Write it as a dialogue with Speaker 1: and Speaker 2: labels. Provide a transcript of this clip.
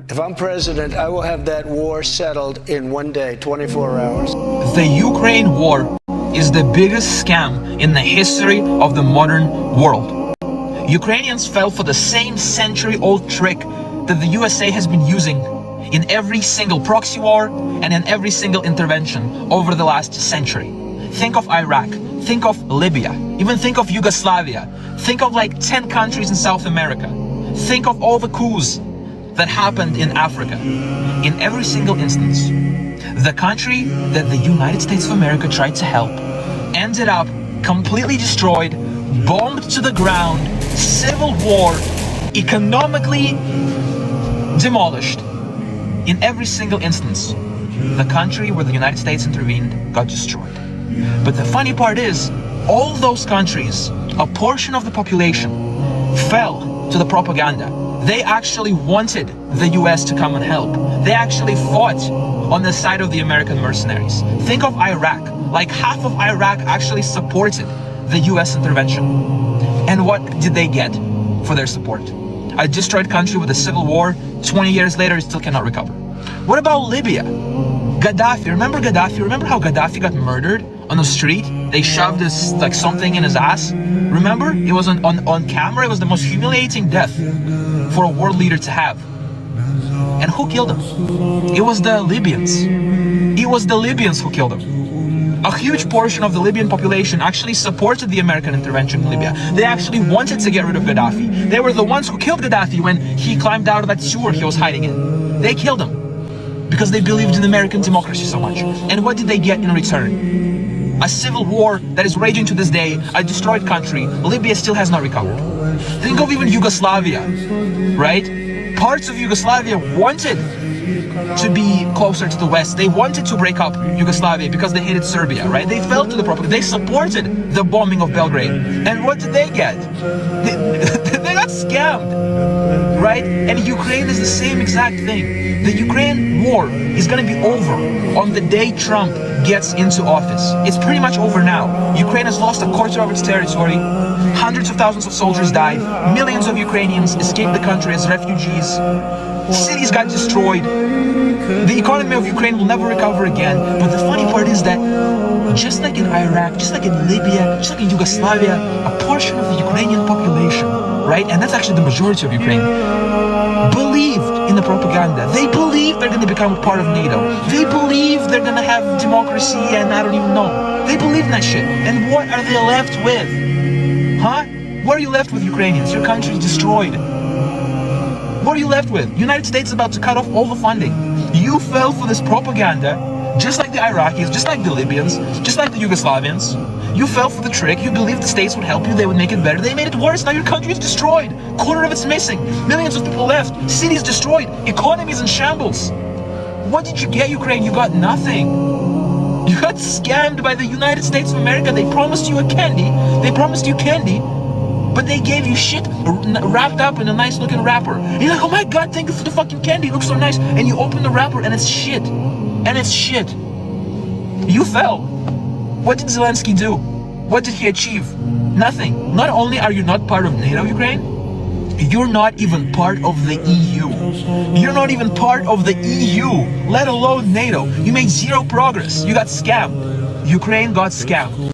Speaker 1: If I'm president, I will have that war settled in one day, 24 hours.
Speaker 2: The Ukraine war is the biggest scam in the history of the modern world. Ukrainians fell for the same century-old trick that the USA has been using in every single proxy war and in every single intervention over the last century. Think of Iraq, think of Libya, even think of Yugoslavia, think of like 10 countries in South America, think of all the coups that happened in Africa. In every single instance, the country that the United States of America tried to help ended up completely destroyed, bombed to the ground, civil war, economically demolished. In every single instance, the country where the United States intervened got destroyed. But the funny part is, all those countries, a portion of the population, fell to the propaganda. They actually wanted the US to come and help. They actually fought on the side of the American mercenaries. Think of Iraq. Like half of Iraq actually supported the US intervention. And what did they get for their support? A destroyed country with a civil war, 20 years later, it still cannot recover. What about Libya? Gaddafi, remember Gaddafi? Remember how Gaddafi got murdered on the street? They shoved this, like something in his ass. Remember? It was on camera. It was the most humiliating death for a world leader to have. And who killed him? It was the Libyans. It was the Libyans who killed him. A huge portion of the Libyan population actually supported the American intervention in Libya. They actually wanted to get rid of Gaddafi. They were the ones who killed Gaddafi when he climbed out of that sewer he was hiding in. They killed him because they believed in American democracy so much. And what did they get in return? A civil war that is raging to this day, a destroyed country. Libya still has not recovered. Think of even Yugoslavia, right? Parts of Yugoslavia wanted to be closer to the West. They wanted to break up Yugoslavia because they hated Serbia, right? They fell to the propaganda. They supported the bombing of Belgrade. And what did they get? They got scammed, right? And Ukraine is the same exact thing. The Ukraine war is going to be over on the day Trump gets into office. It's pretty much over now. Ukraine has lost a quarter of its territory. Hundreds of thousands of soldiers died. Millions of Ukrainians escaped the country as refugees. Cities got destroyed. The economy of Ukraine will never recover again. But the funny part is that just like in Iraq, just like in Libya, just like in Yugoslavia, a portion of the Ukrainian population, right? And that's actually the majority of Ukraine, believed in the propaganda. They believe they're going to become a part of NATO. They believe they're going to have democracy and I don't even know. They believe in that shit. And what are they left with? Huh? What are you left with, Ukrainians? Your country is destroyed. What are you left with? United States is about to cut off all the funding. You fell for this propaganda, just like the Iraqis, just like the Libyans, just like the Yugoslavians. You fell for the trick. You believed the states would help you, they would make it better. They made it worse. Now your country is destroyed. Quarter of it's missing. Millions of people left. Cities destroyed. Economies in shambles. What did you get, Ukraine? You got nothing. You got scammed by the United States of America. They promised you a candy. They promised you candy. But they gave you shit wrapped up in a nice looking wrapper. And you're like, oh my God, thank you for the fucking candy. It looks so nice. And you open the wrapper and it's shit. And it's shit. You fell. What did Zelensky do? What did he achieve? Nothing. Not only are you not part of NATO, Ukraine, you're not even part of the EU. You're not even part of the EU, let alone NATO. You made zero progress. You got scammed. Ukraine got scammed.